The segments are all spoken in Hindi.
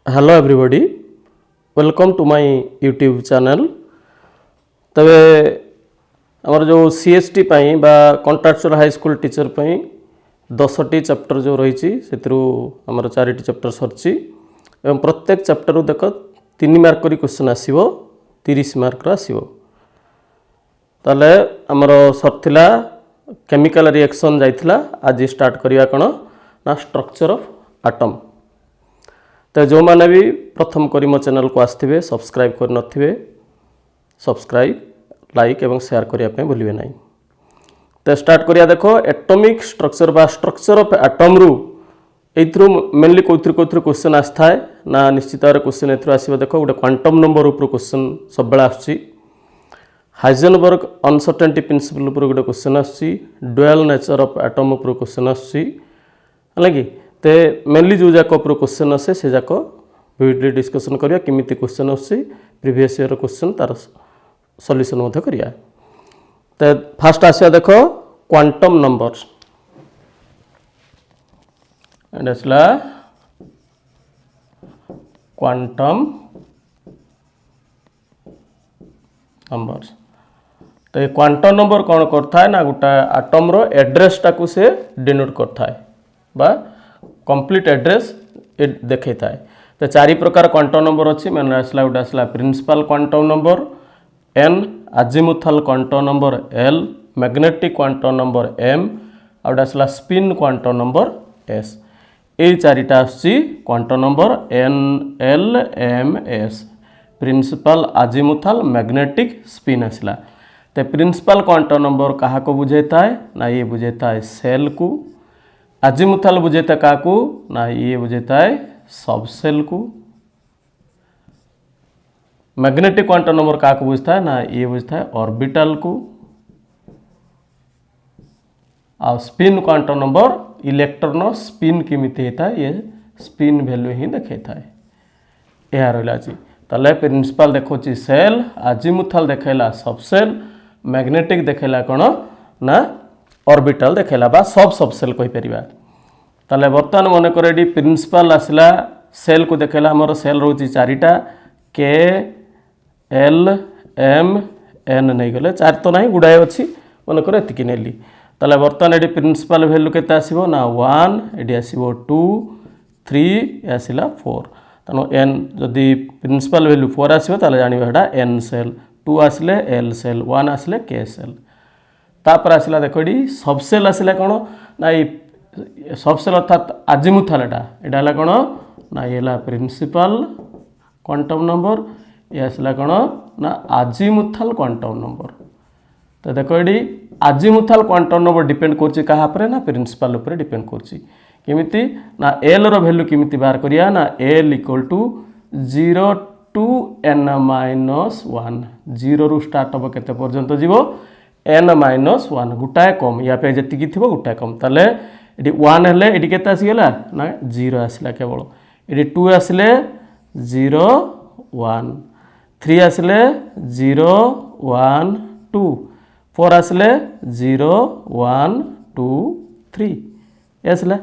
Hello everybody, welcome to my YouTube channel. तबे आमर जो सीएसटी पाई बा कॉन्ट्रैक्चुअल हाई स्कूल टीचर पाई 10टी चैप्टर जो रही से आमर 4टी चैप्टर सरची एवं प्रत्येक चैप्टर देख 3 मार्क करी क्वेश्चन आसीबो 30 मार्क आसीबो। ताले आमर सरथिला केमिकल रिएक्शन जाइथिला, आज स्टार्ट करिया कण ना स्ट्रक्चर ऑफ एटम। तो जो माने भी प्रथम करी मो चैनल को आसथिबे सब्सक्राइब कर नथिबे सब्सक्राइब लाइक एवं शेयर करिया पे भूलिबे नाही। तो स्टार्ट करिया देखो एटॉमिक स्ट्रक्चर बा स्ट्रक्चर ऑफ एटम रु एथ्रु मेनली कोथ्रु क्वेश्चन आस्थाय ना निश्चित भाव क्वेश्चन एथ्रु आसीबो। देखो गोटे क्वांटम नंबर ऊपर क्वेश्चन सब बेला आछि, हाइजेनबर्ग अनसर्टेनिटी प्रिंसिपल ऊपर गोटे क्वेश्चन आछि, ड्यूअल नेचर ऑफ एटम ऊपर क्वेश्चन आछि हला कि ते मेनली जो जाक ऊपर क्वेश्चन आसे से जाक वीडियो डिस्कशन करिया किमिति क्वेश्चन आछि प्रीवियस ईयर क्वेश्चन तार सॉल्यूशन मध्य करिया। तो फास्ट आसिया देखो क्वांटम नंबर्स एंड असला क्वांटम नंबर्स। तो ये क्वांटम नंबर कौन करता है ना गोटा एटम रो एड्रेस टाकू से डिनोट करता है बा कंप्लीट एड्रेस देखै थाए। तो 4 प्रकार क्वांटम नंबर अच्छी मैंने आसला गोटे आसला principal quantum number n, azimuthal quantum number l, magnetic quantum number m आ गोटे आसला स्पिन क्वांटम नंबर एस। ये 4टा आसी quantum number n l m s, principal azimuthal magnetic spin आसला। तो प्रिंसिपल क्वांटम नंबर क्या को बुझेता है ना ये बुझेता है सेल को, आजिमुथल बुझेता है क्या ना ये बुझेता है सबसेल को, मैग्नेटिक क्वांटम नंबर क्या बुझता है ना ये बुझता है ऑर्बिटल को, और spin quantum number electron spin केमिति होता है ये स्पिन वैल्यू ही देखता है। यह रहा ताले प्रिंसिपल देखो सेल, आजिमुथल देखला सबसेल, मैग्नेटिक देखला कौन ना ऑर्बिटल देखला बा सब सबसेल कहि परिबा। ताले वर्तमान मन कर एडी प्रिंसिपल आसला सेल को देखला हमर सेल रहउची 4टा के एल एम एन नहीं गले 4 तो नहीं गुडाए अछि मन कर एतिकी नेली। ताले वर्तमान एडी प्रिंसिपल वैल्यू केते आसीबो ना 1, एडी आसीबो 2 3 आसीला 4। तेणु एन जदि प्रिंसिपल वैल्यू 4 आसीबो ताले जानिबा हेडा एन सेल, 2 आसले एल सेल, 1 आसले के सेल। तापर आसला देखो एडी सबसेल आसला कोन ना सबसेल अर्थात आजिमुथल एटा हला कोन ना येला प्रिंसिपल क्वांटम नंबर, ये आसला कोन ना आजिमुथल क्वांटम नंबर। तो देखो एडी आजिमुथल क्वांटम नंबर डिपेंड करछि कहा पर ना प्रिंसिपल ऊपर डिपेंड करछि केमिति ना एल रो वैल्यू केमिति बाहर करिया ना L equal to 0 to n minus 1, 0 रु स्टार्ट हम केते पर्यंत जीवो n माइनस 1 गुटाए कम या पे जति थिबो गुटाए कम। ताले एडी 1 हेले एडी केते आसी गेला ना 0 आसला केवल, एडी 2 आसले 0 1, 3 आसले 0 1 2, 4 आसले 0 1 2 3 आसला।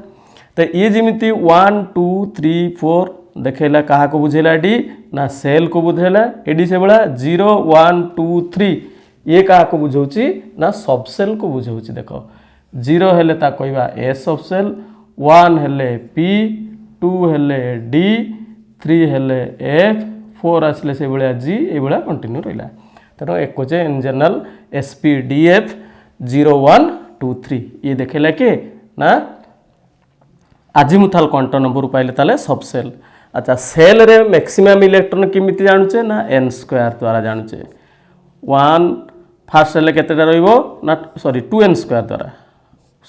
तो ये जमीती 1 2 3 4 देखला कहा को बुझेला एडी ना सेल को बुझेला, एडी से बड़ा 0 1 2 3 ये कहा को बुझौची ना सबसेल को बुझौची। देखो 0 हेले ता कहबा ए सबसेल, 1 हेले पी, 2 हेले डी, 3 हेले एफ, 4 आसले से बड़ा जी ए बड़ा कंटिन्यू रहिला। तेणु एक कोचे इन जनरल एसपी डीएफ 0 1 2 3 ये देखेला के ना आजिमुथल क्वांटम नंबर पाइले ताले सबसेल। अच्छा सेल रे मैक्सिमम इलेक्ट्रॉन केमिति जानुचे ना n स्क्वायर द्वारा जानुचे। 1 फास्ट सेल केतेटा रहइबो ना सॉरी 2n स्क्वायर द्वारा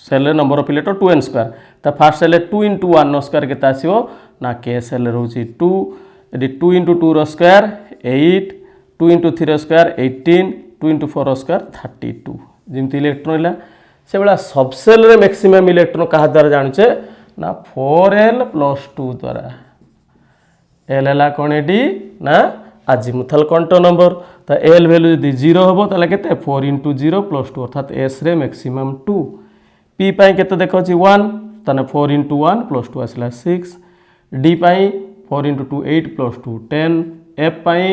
shell number of electron 2n square. त फास्ट सेल 2 * 1 स्क्वायर केता आसीबो ना k सेल रहउची 2, यदि 2 * 2 रो स्क्वायर 8, 2 * 3 रो स्क्वायर 18, 2 * 4 रो स्क्वायर 32 जेमति इलेक्ट्रॉन इला से बला सबसेल रे मैक्सिमम इलेक्ट्रॉन कहा द्वारा जानुचे ना 4l + 2 द्वारा। एल है कौन एडी ना आजिमुथल क्वांटम नंबर। तो एल वैल्यू यदि 0 हम ताले केते 4 * 0 + 2 अर्थात एस रे मैक्सिमम 2, पी पाई केते देखो 1 ताने 4 * 1 + 2 आसला 6, डी पाई 4 × 2 8 + 2 10 एफ पाई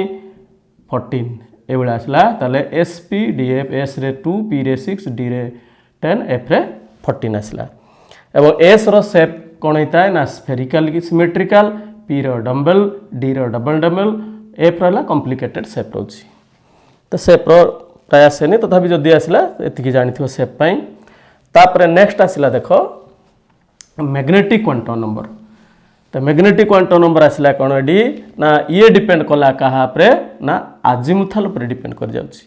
14 ये आसला ताले S P D F S रे 2 पी रे 6 डी रे 10 एफ रे 14 आसला एवं एस रो शेप कौन होता है ना स्फेरिकल की सिमेट्रिकल पी रो डम्बल डी रो डबल डम्बल एफ रहा कॉम्प्लिकेटेड शेप रोची तो शेप रो प्राय आसेनी तथापि जदि आसला एतिकी जानी थो शेप पाई तापर नेक्स्ट आसला देखो मैग्नेटिक क्वांटम नंबर तो मैग्नेटिक क्वांटम नंबर आसला कौन डी ना ये डिपेंड कला कहा पे ना आजिमुथाल पर डिपेंड कर जाउची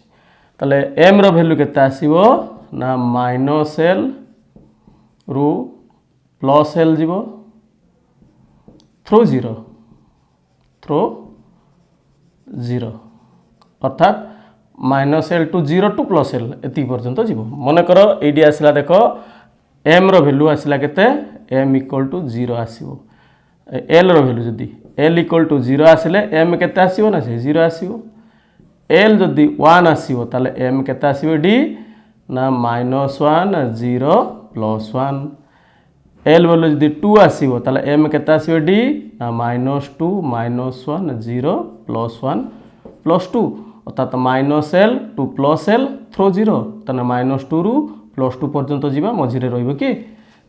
तले एम रो वैल्यू केते आसीबो ना -l रु +l जीवो थ्रो 0 अर्थात -l टू 0 टू +l एति पर्यंत जीवो मन कर एडी आसला देखो एम रो वैल्यू आसला केते m = 0 आसीबो एल रो वैल्यू जदी l = 0 आसिले m केते आसीबो ना से 0 आसीबो l जदी 1 आसीबो ताले m केते आसीबो d ना -1 0 +1 l वैल्यू जदी 2 आसीबो ताले m केते आसीबो d ना -2 -1 0 +1 +2 अर्थात -l टू +l थ्रो 0 ताने -2 रु +2 पर्यंत जीवा मझिरे रहइबो कि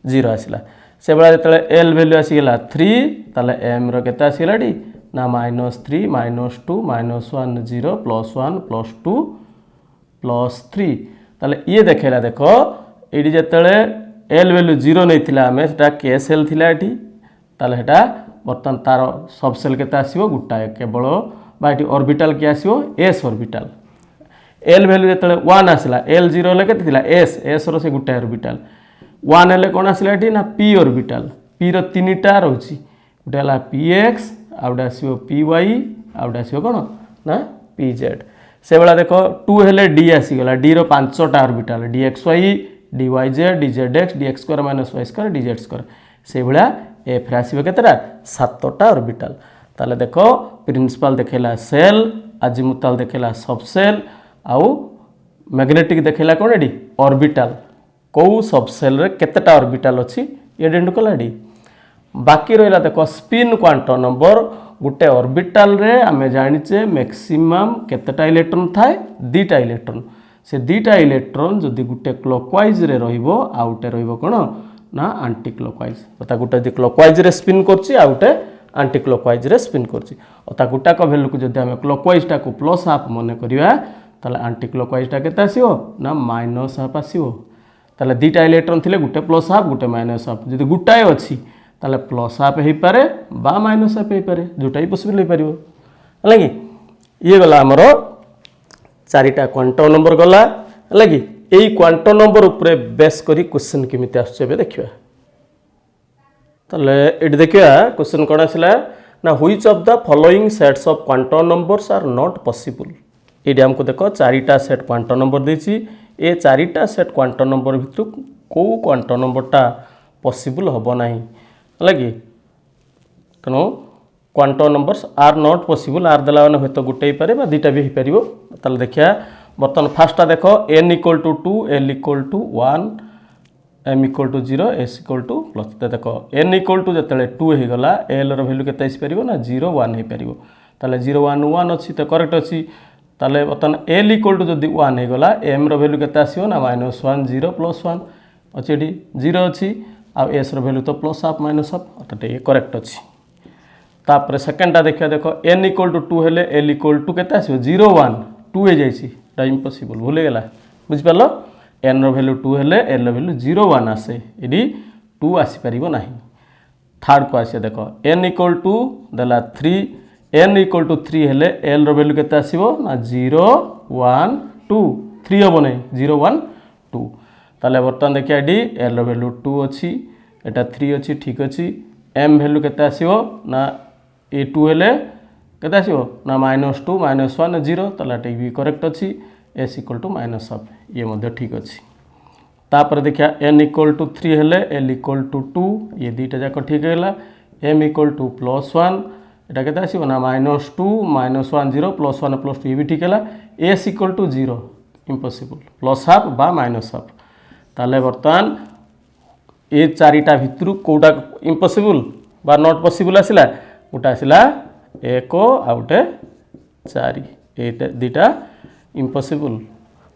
0 आसिला से बेला जेतले l वैल्यू आसीगला 3 ताले m रो केते आसीगला डी ना -3 -2 -1 0 +1 +2 +3 ताले ये देखेला देखो एडी जेतले l वैल्यू 0 नैथिला हमें सेटा KSL थिला एठी ताले हेटा बर्तन तार सबसेल केते आसीबो गुटाए केवल बा एठी ऑर्बिटल के आसीबो s ऑर्बिटल l वैल्यू जेतले 1 आसिला l 0 ले केते थिला s रो से गुटाए ऑर्बिटल 1 हेले कोन आसिला एठी ना p ऑर्बिटल p रो तीनटा रहउची गुटे हला px आउडा आसीबो py आउडा आसीबो कोन ना pz से बेला देखो 2 हेले d आसी गला d रो 5टा orbital dxy dyz dzx dx² - y² dz² से बेला f रे आसीबो केतेटा 7टा ऑर्बिटल ताले देखो प्रिंसिपल देखेला सेल अजिमुथाल देखेला सबसेल आउ मैग्नेटिक देखेला कोन एडी ऑर्बिटल को सबसेल रे केतेटा ऑर्बिटल अछि ये डेंड कलाडी बाकी रहिला देखो स्पिन क्वांटम नंबर गुटे ऑर्बिटल रे आमे जानिचे मैक्सिमम केतेटा इलेक्ट्रॉन थाए दीटा इलेक्ट्रॉन से दीटा इलेक्ट्रॉन जदि गुटे क्लॉकवाइज रे रहिबो आउटे रहिबो कोन ना एंटी क्लॉकवाइज अता गुटे जदि क्लॉकवाइज रे स्पिन करछि आउटे एंटी क्लॉकवाइज रे स्पिन करछि अता गुटा को वैल्यू को जदि हमें क्लॉकवाइज टा को प्लस हाफ माने करिवा ताले एंटी क्लॉकवाइज टा केते आसीबो ना माइनस हाफ आसीबो ताले दीटा इलेक्ट्रॉन थिले गुटे प्लस हाफ गुटे माइनस हाफ जदि गुटाए अछि ताले प्लस हाफ हे पारे बा माइनस हाफ हे पारे जोटा ही पॉसिबल हे पारिबो हला कि ये गला हमरो चारिटा क्वांटम नंबर गला हला कि एई क्वांटम नंबर ऊपर बेस करी क्वेश्चन केमिति आछबे देखिबा ताले एडी देखिबा क्वेश्चन कोन आसिला ना which of the following sets of quantum numbers are not possible एडी हमको देखो चारिटा सेट क्वांटम नंबर देछि ए चारिटा सेट क्वांटम नंबर भितु को क्वांटम नंबरटा पॉसिबल होबो नाही हला कि तनो quantum numbers are not possible आर देला माने होतो गुटे पारे बा दुटा भी हे परिबो ताले देखिया बर्तन फास्टा देखो n = 2 l = 1 m = 0 s = plus देखो n = जतले 2 हे गला l रो वैल्यू केते आसी परिबो ना 0 1 हे परिबो ताले 0 1 1 अछि त करेक्ट अछि ताले बर्तन l = जदी 1 हे गला m रो वैल्यू केते आसीबो ना -1 0 +1 अछि एडी 0 अछि आ s रो वैल्यू तो प्लस हाफ माइनस हाफ अत ये करेक्ट अछि तापर सेकंडटा देखिया देखो n = 2 हेले l = केते आसीबो 0 1 2 हे जाइछि टा इम्पॉसिबल भूले गेला बुझ पालो n रो वैल्यू 2 हेले l रो वैल्यू 0 1 आसे एडी 2 आसी परिबो नाही थर्ड को आसे देखो n = दला 3 n = 3 हेले l रो वैल्यू केते आसीबो ना 0 1 2 3 होबो नै 0 1 2 ताले बर्तन देखिया एडी l रो वैल्यू 2 अछि एटा 3 अछि ठीक अछि m वैल्यू केते आसीबो ना ए 2 हेले केते आसीबो ना -2 -1 0 ताला टे भी करेक्ट अछि s = -हाफ ये मध्ये ठीक अछि तापर देखिया n = 3 हेले l = 2 ये दुटा जाक ठीक हैला m = +1 एटा केते आसीबो ना -2 -1 0 +1 +2 ये भी ठीक हैला s = 0 इम्पॉसिबल प्लस हाफ बा माइनस हाफ ताले बर्तमान ए चारिटा भितरु कोटा इम्पॉसिबल बा नॉट पॉसिबल आसिला गोटे आसला 1 आ गोटे 4 ये दुटा इम्पॉसिबल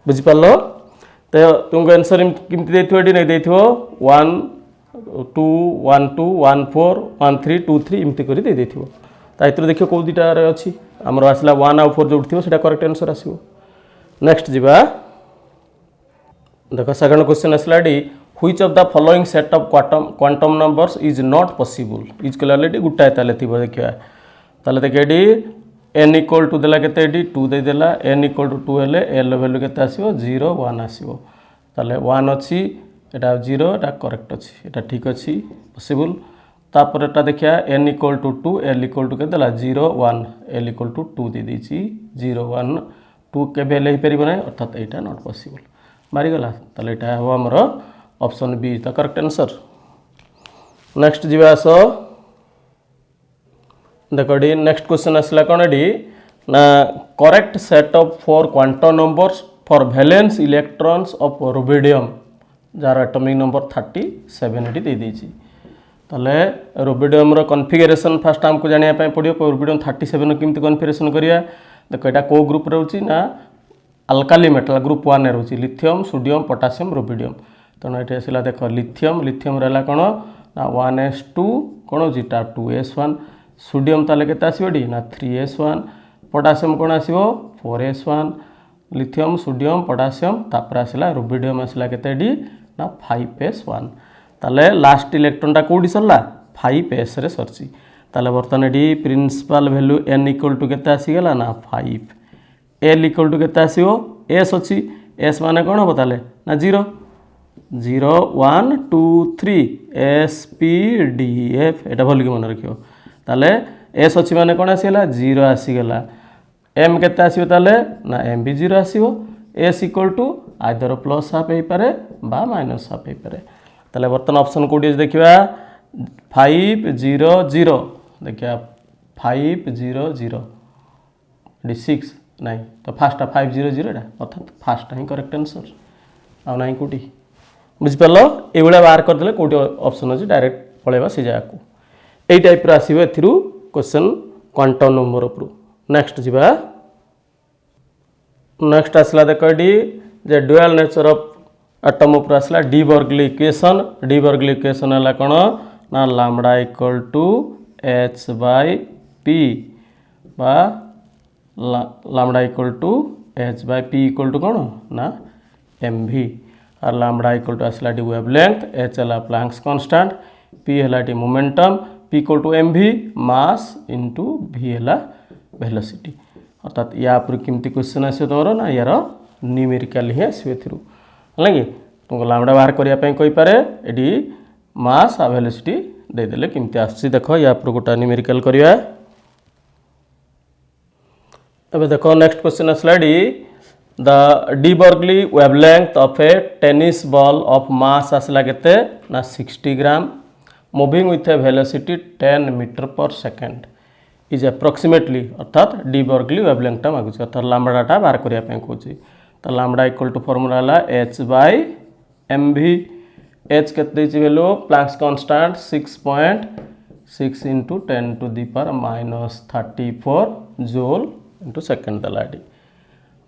बुझिपार तो तुमको आंसर किमती देती नहीं देथिबो 1 2 1 2 1 4 1 3 2 3 इमती कर दे देथिबो ताइतर देखियो को दुटा रे अछि हमर आसला 1 आ 4 जोड़ थिबो सेटा करेक्ट आंसर आसीबो। नेक्स्ट जीवा देखो सेकंड क्वेश्चन आसला डी which of the following set of quantum numbers is not possible is clearly गुटाए ताले थिबो देखिया ताले देखिया डी n इक्वल टू देला केते डी 2 दे देला n इक्वल टू 2 हेले l वैल्यू केते आसीबो 0 1 आसीबो ताले 1 अछि एटा 0 एटा करेक्ट अछि एटा ठीक अछि पॉसिबल तापर एटा देखिया n equal to 2 l equal to केते देला 0 1 l इक्वल टू 2 दे देछि 0 1 2 केबे ले परिबो नै अर्थात एटा नॉट पॉसिबल मारी गला ताले एटा हो हमर option be the correct answer. Next जीवा सो देखो डी नेक्स्ट क्वेश्चन आसला कौन डी ना correct set of 4 quantum numbers for valence electrons of rubidium जार एटॉमिक नंबर 37 एटी दे देछि ताले रुबिडियम रो कॉन्फ़िगरेशन फर्स्ट हमको जानिया पय पड़ियो रुबिडियम 37 केमति कॉन्फ़िगरेशन करिया देखो एटा को ग्रुप रहउची ना अल्काली मेटल ग्रुप 1 रे रहउची लिथियम सोडियम पोटेशियम रुबिडियम तो एटा आसला देखो लिथियम लिथियम रहला कोन ना 1s2 कोन होची टा 2s1 सोडियम ताले केते आसीबो डी ना 3s1 पोटेशियम कोन आसीबो 4s1 लिथियम सोडियम पोटेशियम तापर आसला रुबिडियम आसला केते डी ना 5s1 ताले लास्ट इलेक्ट्रॉन टा कोडी सरला 5s रे सरची ताले बर्तन डी principal value n equal to केते आसी गेला ना 5 l इक्वल टू केते आसीबो s अछि s माने कोन हो ताले ना 0 0 1 2 3 s p d f एटा भल के मन रखियो ताले s अछि माने कोन आसीला 0 आसी गेला m केते आसीबो ताले ना m भी 0 आसीबो s equal to either plus half हे पारे बा माइनस हाफ हे पारे ताले बर्तन ऑप्शन कोडी देखिबा 5 0 0 देखिया 5 0 0 डी 6 नहीं तो फास्ट 5 0 0 एटा अर्थात फास्ट ही करेक्ट आंसर आ नाही कोटी बुझ परलो ए बळे बाहर कर देले कोटी ऑप्शन अछि डायरेक्ट पळेबा से जाया को ए टाइप रो आसीबो एथिरु क्वेश्चन क्वांटम नंबर उपरु। नेक्स्ट जीवा नेक्स्ट आसला देखडी जे ड्यूअल नेचर ऑफ एटम उपर आसला डी बर्गली इक्वेशन हला कोन ना lambda equal to h by p बा lambda equal to h by p equal to कोन ना mv और लैम्बडा इक्वल टू आसला डी वेवलेंथ h हला प्लैंक्स कांस्टेंट p हला डी momentum p equal to mv mass into v हला वेलोसिटी अर्थात या पर किमती क्वेश्चन आसे तोरो ना यार न्यूमेरिकल ही आसे थ्रू हलागी तुमको लैम्बडा बाहर करिया पय कोइ पारे एडी मास आ वेलोसिटी दे देले किमती आसी देखो या पर गोटा न्यूमेरिकल करिया अब देखो नेक्स्ट क्वेश्चन आसला डी the de Broglie wavelength of a tennis ball of mass आसला केते ना 60 gram moving with a velocity 10 metre per second is approximately अर्थात डी बर्गली वेवलेंथ टा मागुछ अर्थात लैम्बडा टा बाहर करिया पय कोची तो लैम्बडा इक्वल टू फार्मूला हला h बाय mv h केते दैछि value Planck's constant 6.6 into 10 to the power minus 34 joule into second दलाडी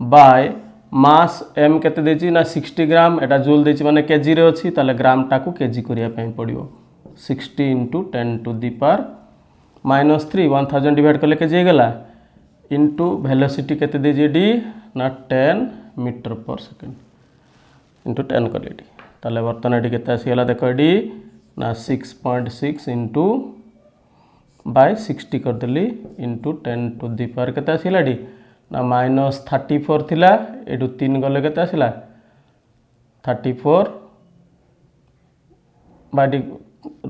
बाय मास m केते दैछि ना 60 ग्राम एटा जूल दैछि माने केजी रे अछि ताले ग्राम टा को केजी करिया पय पडियो 60 into 10 to the power minus 3 1000 divide करले केजी गेला into वेलोसिटी केते दैछि डी ना 10 मीटर पर सेकंड इंटू 10 कर डी ताले बर्तन एडी केते आसीला देखो डी ना 6.6 इंटू बाय 60 कर देली इंटू 10 टू दी पावर केते आसीला डी ना माइनस 34 थिला एडू 3 गले केते आसीला 34 बाडी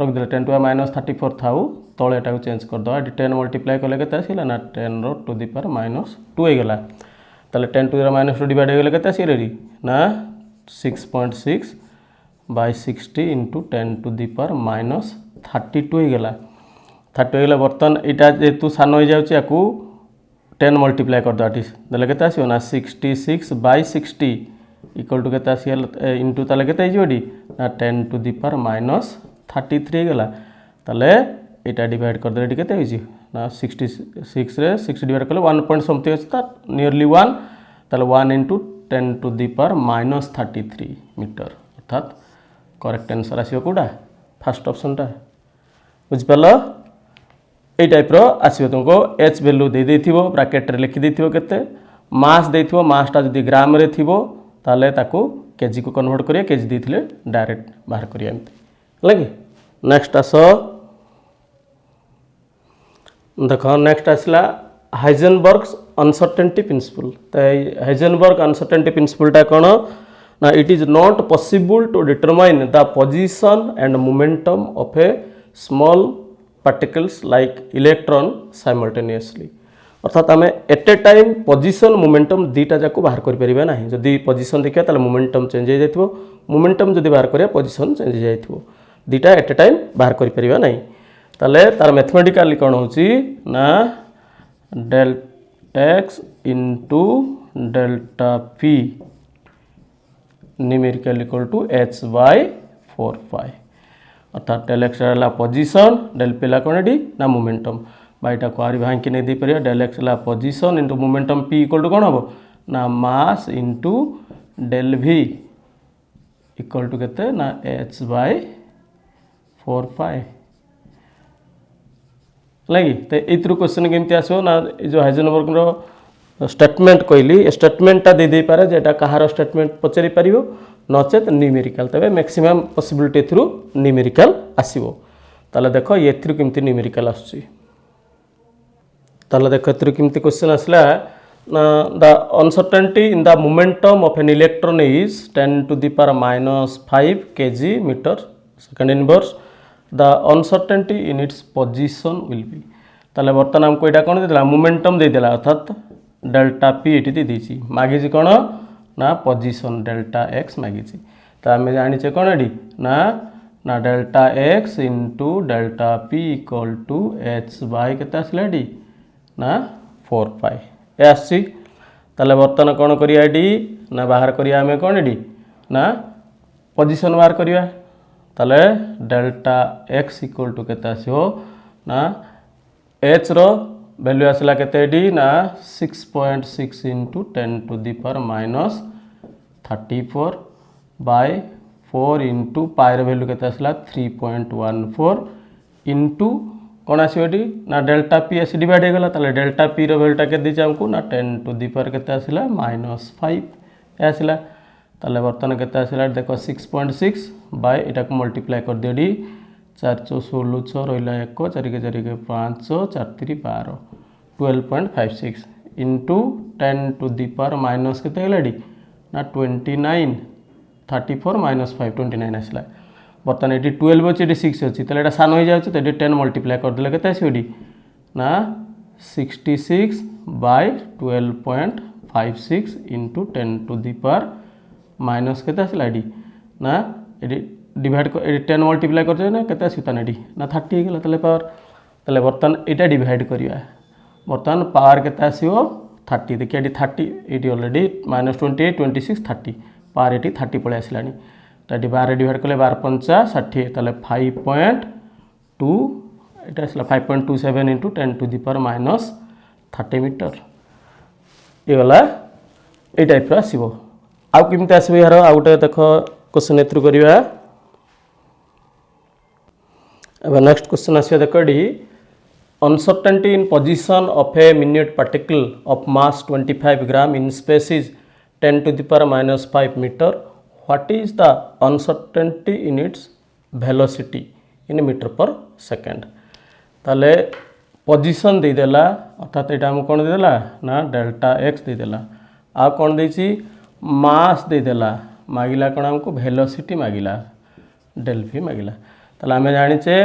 रख देले 10 टू माइनस 34 थाउ तळे एटा को चेंज कर दो एडी 10 मल्टीप्लाई करले केते आसीला ना 10 रो टू दी पावर माइनस 2 हे गेला ताले 10 टू द माइनस 2 डिवाइड हो गेले केते आसीला डी ना 6.6 by 60 into 10 to the power minus 32 हो गेला 30 हो गेला बर्तन एटा जेतु सान हो जाउची याकू 10 मल्टीप्लाई कर दो आटिस देले केते आसीयो ना 66 बाय 60 इक्वल टू केते आसील इंटू ताले केते हिजो डी ना 10 टू दी पावर माइनस 33 हो गेला ताले एटा डिवाइड कर दे डी केते हिजि ना 66 रे 6 डिवाइड कले 1 पॉइंट समथिंग अछि त नियरली 1 ताले 1 * 10 टू द पावर -33 मीटर अर्थात करेक्ट आंसर आसीबो कोडा फर्स्ट ऑप्शन टा बुझ पालो ए टाइप रो आसीबो तुमको h वैल्यू दे देथिबो ब्रैकेट रे लिखि देथिबो केते मास देथिबो मास टा जदी ग्राम रे थिबो ताले ताको केजी को कन्वर्ट करिया केजी देथिले डायरेक्ट बाहर करिया एमती लगी नेक्स्ट आसो देखो नेक्स्ट आसला हाइजेनबर्ग्स अनसर्टेनिटी प्रिंसिपल तो हाइजेनबर्ग अनसर्टेनिटी प्रिंसिपल टा कोन ना it is not possible to determine the position and momentum of a small particles like electron simultaneously अर्थात आम at a time position momentum दीटा जाक बाहर कर परिबा नाही जदी पोजीशन देखिया ताले मोमेंटम चेंज हो जाइथिबो मोमेंटम जदी बाहर करिया पोजीशन चेंज हो जाइथिबो दीटा एट ए टाइम बाहर कर परिबा नाही ताले तार मैथमेटिकली कोन होची ना del x into delta p numerical equal to h by 4 pi अर्थात डेल एक्स ला पोजीशन डेल पी ला कोन डी ना मोमेंटम बाईटा को आरी भांकी नै दे परिया डेल एक्स ला position into momentum p equal to कोन हबो ना mass into del v equal to केते ना h by 4 pi लगी तो इतरु क्वेश्चन केमती आसो ना जो हाइजेनबर्ग रो स्टेटमेंट कहली स्टेटमेंट टा दे दे पारे जेटा कहार स्टेटमेंट पचरि परिबो नचेत न्यूमेरिकल तबे मैक्सिमम पॉसिबिलिटी थ्रू न्यूमेरिकल आसीबो ताले देखो ये थ्रू केमती न्यूमेरिकल आसुची ताले देखो थ्रू केमती क्वेश्चन आसला the uncertainty in the momentum of an electron is 10 to the power -5 kg metre second inverse the uncertainty in its position will be ताले बर्तमान हमको एटा कोन देला मोमेंटम दे देला अर्थात डेल्टा पी एटी दे दीची मागिची कोन ना पोजीशन डेल्टा एक्स मागिची त हमें जानि छे कोन एडी ना ना delta x into delta P equal to h by केता आसला डी ना 4 पाई ए आसी ताले बर्तमान कोन करिया डी ना बाहर करिया हमें कोन एडी ना पोजीशन बाहर करिया ताले डेल्टा एक्स इक्वल टू केता आसीबो ना h रो वैल्यू आसला केते डी ना 6.6 into 10 to the power -34 by 4 into pi रो वैल्यू केते आसला 3.14 इंटू कौन आसो ना डेल्टा पी एस डिवाइड हो गला ताले डेल्टा पी रो वैल्यूटा के दीचे हमको ना 10 टू द पावर केते आसला -5 आसला ताले बर्तमान केते आसला देखो 6.6 बाय एटा को मल्टीप्लाई कर दियो डी 4 4 16 6 रहिला 1 4 के 4 के 5 4 3 12 12.56 into 10 to the power minus केते गेला डी ना 29 34 -5 29 आसला बर्तमान ये 12 अच्छी ये 6 अच्छी तो ये सान हो जाए तो ये 10 मल्टीप्लाई कर देले केते आसीबो डी ना 66 by 12.56 into 10 to the power minus केते आसला डी ना ये डिवाइड 10 मल्टीप्लाई कर ना केते आसीबो डी ना 30 हो गला तले पावर तले बर्तमान एटा डिवाइड करिया बर्तमान पावर केते आसीबो 30 देखिए ये 30 ये ऑलरेडी -28 26 30 पावर ये 30 पळे आसलानी तो ये 12 डिवाइड कले 12 5 60 ताले 5.2 एटा आसला 5.27 into 10 to the power -30 metre ये वाला ए टाइप रो आसीबो आउ किमते आसीबो यार आउ गोटे देखो क्वेश्चन एथ्रु करिवा अब नेक्स्ट क्वेश्चन आसीबो देखो D uncertainty in position of a minute particle of mass 25 gram in space is 10 to the power -5 meter. What is the uncertainty in its velocity in meter per second? ताले पोजीशन दे देला अर्थात एटा हम कोन दे देला ना डेल्टा एक्स दे देला आ कोन देची मास दे देला मागिला कोन हमको वेलोसिटी मागिला डेल v मागिला ताले हमें जानि छे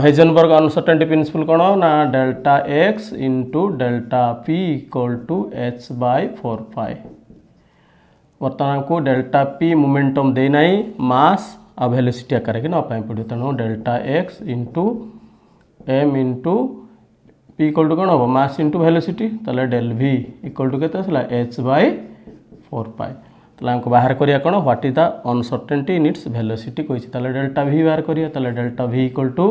हाइजेनबर्ग अनसर्टेनिटी प्रिंसिपल कौन ना delta X into delta P equal to h by 4 pi बर्तमान को डेल्टा पी मोमेंटम दे नहीं मास आ वेलोसिटी आकार के ना पाई पड़ो तेणु delta X into M into P equal to कौन हम मास इंटू वेलोसिटी ताले डेल v इक्वल टू केते आसला h बाय 4 पाई ताले हमको बाहर करिया कोन what is the uncertainty in its velocity कोइ ताले डेल्टा v बाहर करिया ताले डेल्टा v इक्वल टू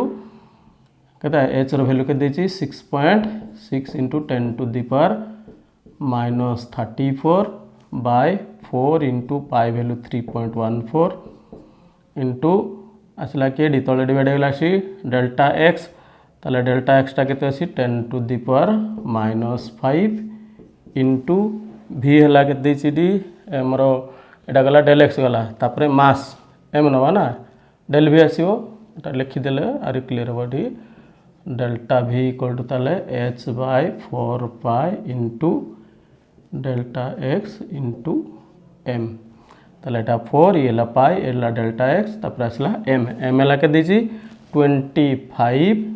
कहता है एच वैल्यू के देची 6.6 into 10 to the power -34 by 4 into pi value 3.14 into आसला कि डी तले डिवाइड होगा सी डेल्टा एक्स ताले डेल्टा एक्सटा के 10 टू दी पावर -5 इंटू भि है के डी आमर यहाँ गला डेल एक्स गला तापर मास एम नवा ना डेल भी आसो लिखिदेले आर क्लीयर हम ये डेल्टा भि इक्वल टू ताले H by 4 pi into delta X into M ताले एटा 4 ये पाई ये डेल्टा एक्स तापर आसला एम एम है के 25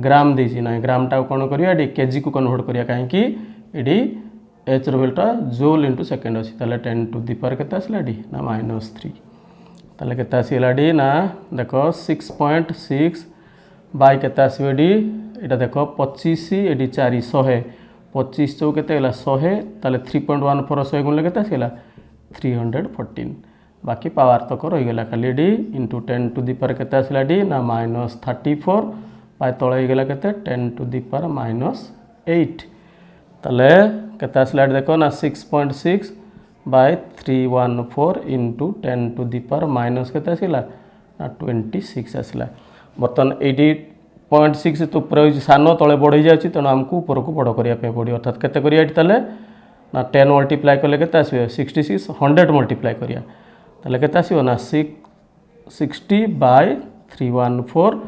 ग्राम देसी ना ग्रामटा कौन करिया केजी को कन्वर्ट करिया कहीं ये एच रैल्यूटा जूल इंटू सेकेंड अच्छी ताले 10 टू दी पावर के आसला डी ना -3 ताले के आसला डी ना देख 6.6 बाय के आसो डी यहाँ देख 25 ये 400 25 चौ के 100 ताले 3.14 100 गुणले के आसला 314 बाकी पावर तक रहीगला खाली डी इंटू 10 टू दी पावर के आसला डी ना -34 पाई तले होगा के 10 टू दी पावर -8 ताले के आसला देख ना 6.6 by 314 into 10 to the power minus के आसला ना 26 आसला बर्तमान 80.6 तो ऊपर सान तले बढ़ी जाए तेणु आमको ऊपर को बड़ करने पड़ो अर्थात के ना 10 मल्टीप्लाई कले के 66 100 मल्टीप्लाई करिया ताले के आसो ना 60 by 314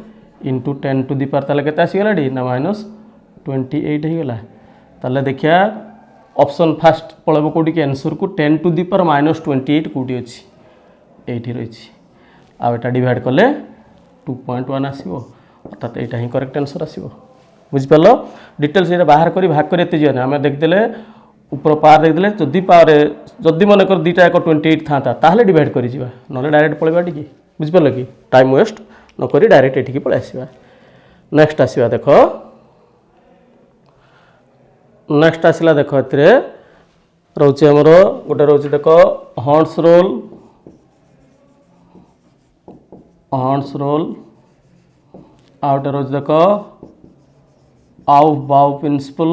into 10 to the power ताले के आसीगला डी ना -28 होगा ताले देखिया ऑप्शन फास्ट पड़ब कौटी कि आंसर को 10 टू दी पावर -28 कौटी अच्छी ये रही आटा डिवाइड कले 2.1 आसो अर्थात यहाँ ही करेक्ट आंसर आसो बुझिपाल डिटेल्स ये बाहर कर भाग कर जाए आम देखदे ऊपर पावर देखदे जदि पावर जदि मन कर दुटा एक 28 था डिवाइड कर ना डायरेक्ट पलैबा टी बुझिपाल कि टाइम वेस्ट नक डायरेक्ट ये पलि आसवा नेक्स्ट आसवा देख नेक्स्ट आसला देख ए रोचे आमर गोटे रोचे देख हॉर्न्स रोल आउट रोज देख ऑफ बाउ प्रिंसिपल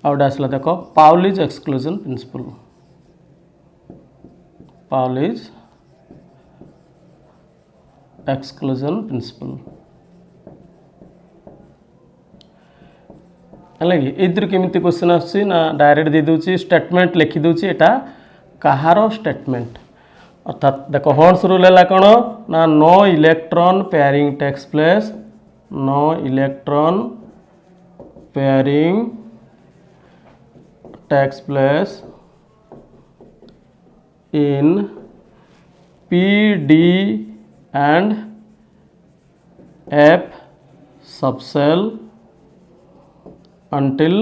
आउट आसला देख Pauli's exclusion principle Pauli's exclusion principle है कि इधर केमी क्वेश्चन आसी ना डायरेक्ट दे दूची स्टेटमेंट लिखिदे यहाँ कहार स्टेटमेंट अर्थात देख हॉर्न्स रूल है कौन ना no electron pairing takes place no electron pairing takes place in P, D and F subshell until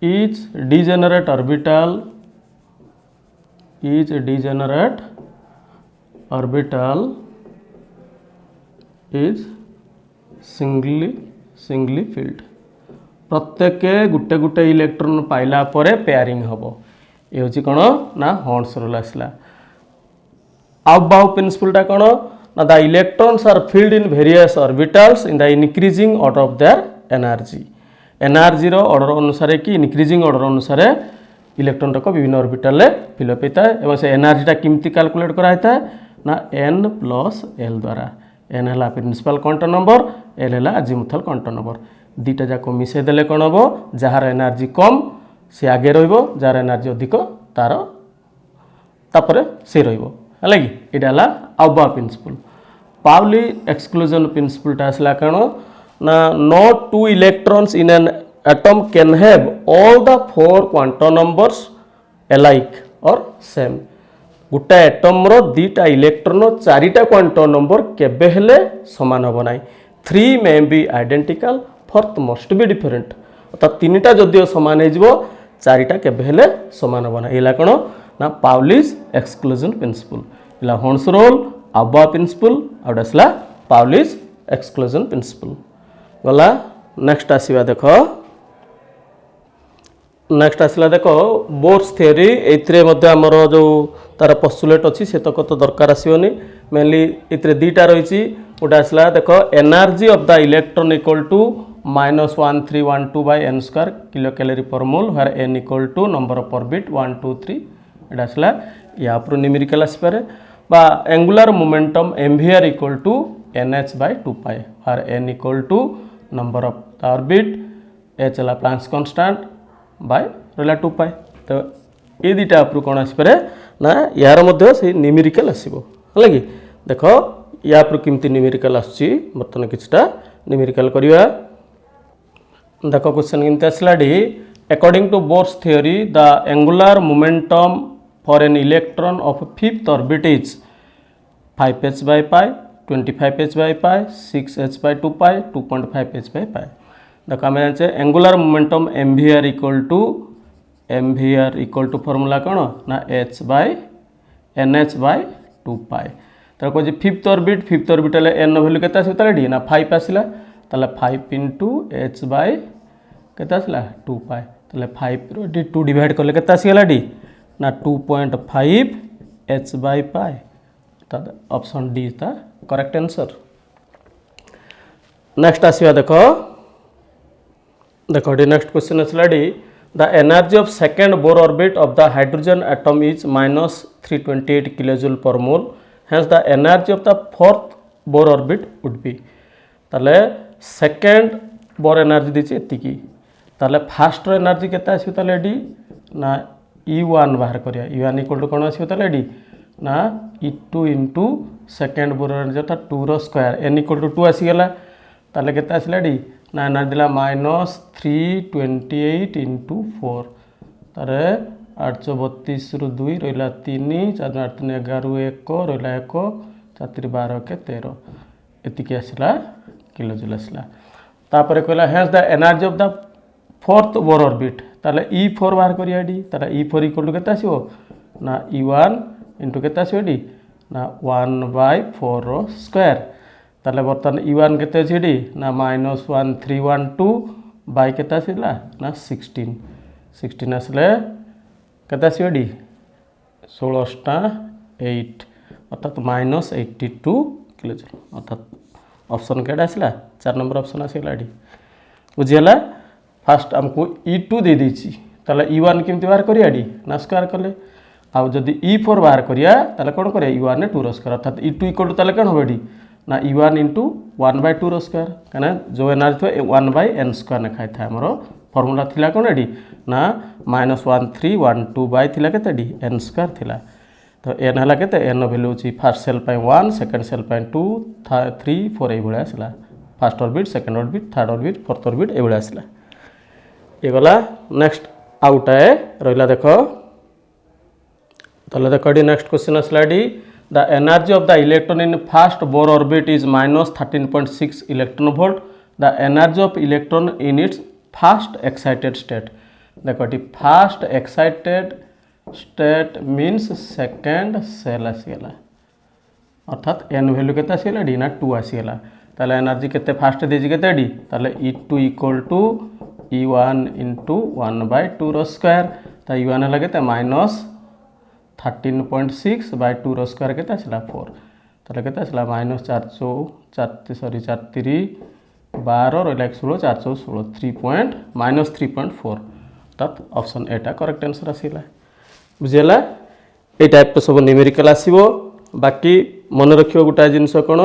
each degenerate orbital is singly filled प्रत्येक गुटे गुटे इलेक्ट्रॉन पाइला परे पेयरिंग हम ये हूँ कौन ना हॉर्न्स रूल आसला आउट बाउ प्रिंसिपलटा कौन ना the electrons are filled in various orbitals in the increasing order of their energy रो ऑर्डर अनुसार कि इंक्रीजिंग ऑर्डर अनुसार इलेक्ट्रॉन तक विभिन्न ऑर्बिटल फिलअप होता है और से एनर्जीटा केमती कैलकुलेट कराई ना n + l द्वारा n है प्रिंसिपल क्वांटम नंबर l है अजीमुथल क्वांटम नंबर दुटा जाक मिसेदेले कौन हम जार एनर्जी कम सी आगे जार एनर्जी अधिक तार तापर से है कि यहाँ आउबा प्रिंसिपल पाउली एक्सक्लूजन प्रिंसिपलटा आसला कौन ना no two electrons in an atom can have all the 4 quantum numbers alike और सेम गोटा एटम रो दुटा इलेक्ट्रॉन 4टा क्वांटम नंबर केबे हेले समान हम ना 3 may be identical fourth must be different अर्थात 3टा जदिव सामान हो 4टा केबे हेले सामान हम ना ये कौन ना पाउलीज एक्सक्लूजन प्रिंसिपल इला हॉर्न्स रोल आउबा प्रिंसिपल आउट आसला पाउलीज एक्सक्लूजन प्रिंसिपल गला नेक्स्ट आसवा देख नेक्स्ट आसला देख बोर्स थ्योरी एमर जो तार पोस्टुलेट अच्छी से तक तो दरकार आसोनी मेनली इतने दुईटा रही गोटे आसला देख energy of the electron equal to -1312 by n square kilo calorie per mole where n equal to number of orbit 1 2 3 एटा आसला या पर न्यूमेरिकल आसपारे बा angular momentum mvr equal to nh by 2 pi where n equal to number of the orbit h है प्लांक्स कांस्टेंट बाय रहा 2 पाई तो ये दुटा आप कौन आसपे ना यार से न्यूमेरिकल आसो है कि देख या केमती न्यूमेरिकल आसुच्ची बर्तमान किछटा न्यूमेरिकल करवा देख क्वेश्चन केमती आसला according to Bohr's theory the angular momentum for an electron of fifth orbit is 5h by pi 25h by pi 6h by 2 pi 2.5h by pi देख आम जाने angular momentum mvr equal to formula कौन ना h by nh by 2 pi तो कह फिफ्थ ऑर्बिट n वैल्यू के आसला ना 5 आसला 5 इंटू h बाय के आसला 2 पाई तो 5 2 डिवाइड कले के आसगला ना 2.5 h by pi option D था करेक्ट आंसर। नेक्स्ट आसवा देख नेक्स्ट क्वेश्चन आसला the energy of second Bohr orbit of the hydrogen atom is -328 kilojoule per mole hence the energy of the fourth Bohr orbit would be ताले सेकेंड बोर एनर्जी दीची एतिकी ताले फास्ट एनर्जी केते आसीबो ताले डी ना E1 बाहर करिया E1 इक्वल टू कोन आसीबो ताले डी ना E2 into second bore energy था 2 रो स्क्वायर n इक्वल टू 2 आसी गेला ताले केते आसीला डी ना एनर्जी दिला -328 इंटू 4 तारे 832 रु 2 रहा 3 4 8 3 11 1 रहा 1 4 12 के 13 एतिकी आसला किलो जूल आसला तापर कहला hence the energy of the fourth Bohr orbit ताले E4 बाहर करिया डी ताले E4 इक्वल टू केते आसीबो ना E1 इंटू केते आसीबो डी ना 1/4 रो स्क्वायर ताले बर्तमान E1 केते अछि डी ना -1312 बाय केते आसिला ना 16 आसले केते आसीबो डी 16 8 अर्थात -82 किलो जूल अर्थात ऑप्शन केटा आसला 4 नंबर ऑप्शन आसला डी बुझीगला फास्ट आमको E2 दे देछि ताले E1 केमती बाहर करिया डी ना स्क्वायर कले आ जदि E4 बाहर करिया ताले कोन करिया E1 ने 2 रो स्क्वायर अर्थात E2 इक्वल टू ताले कोन होबे डी ना E1 इंटू 1/2 रो स्क्वायर कहना जो एनर्जी थो 1/n स्क्वायर ने खाई था हमरो फॉर्मूला थिला कोन डी ना -1312 बाय थिला केते डी n स्क्वायर थिला तो n हला केते n वैल्यू छी फर्स्ट सेल पाई 1 सेकंड सेल पाई 2 3 4 ए बळे आसला first orbit second orbit third orbit fourth orbit ए बळे आसला ये गला नेक्स्ट आउट है रहिला देखो तले देखो डी नेक्स्ट क्वेश्चन आसला D the energy of the electron in first Bohr orbit is -13.6 electron volt the energy of electron in its first excited state देखो टी first excited state means second shell आसीगला अर्थात n वैल्यू केते आसीगला डी ना 2 आसीगला ताले एनर्जी केते फास्ट देजी केते डी ताले E2 equal to E1 into 1/2 रो स्क्वायर ता E1 हला केते -13.6 बाय 2 रो स्क्वायर केते आसीला 4 ताले केते आसीला -4 12 रहिला 16 416 -3.4 तत् ऑप्शन एटा करेक्ट आंसर आसीला बुझेला ए टाइप तो सब न्यूमेरिकल आसीबो बाकी मन रखियो गुटा जिंस कोन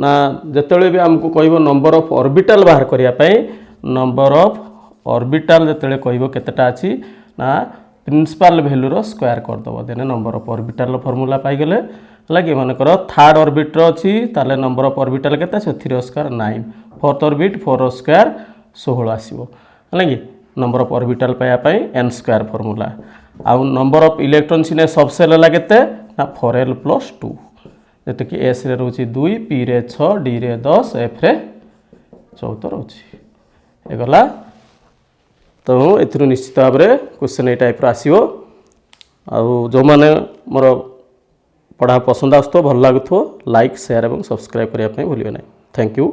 ना जतेले भी हमको कहबो नंबर ऑफ ऑर्बिटल बाहर करिया पई नंबर ऑफ ऑर्बिटल जतेले कहबो केतेटा अछि ना प्रिंसिपल वैल्यू रो स्क्वायर कर दबो देने नंबर ऑफ ऑर्बिटल रो फार्मूला पाई गेले लागी मन करो थर्ड ऑर्बिट रो अछि ताले नंबर ऑफ ऑर्बिटल केते छै 3 रो स्क्वायर 9 फोर्थ ऑर्बिट 4 रो स्क्वायर 16 आसीबो लागी नंबर ऑफ ऑर्बिटल पाया पाई n स्क्वायर फार्मूला आ नंबर ऑफ इलेक्ट्रॉन सिने सबसेल ला केते ना 4l + 2 जते कि s रे रहउची 2 p रे 6 d रे 10 f रे 14 रहउची ए गला तो एथरु निश्चित भाव रे क्वेश्चन ए टाइप रो आसीबो आ जो माने मोर पढ़ा पसंद आसतो भल लागथो लाइक शेयर एवं सब्सक्राइब करिया पई भूलियो नै थैंक यू।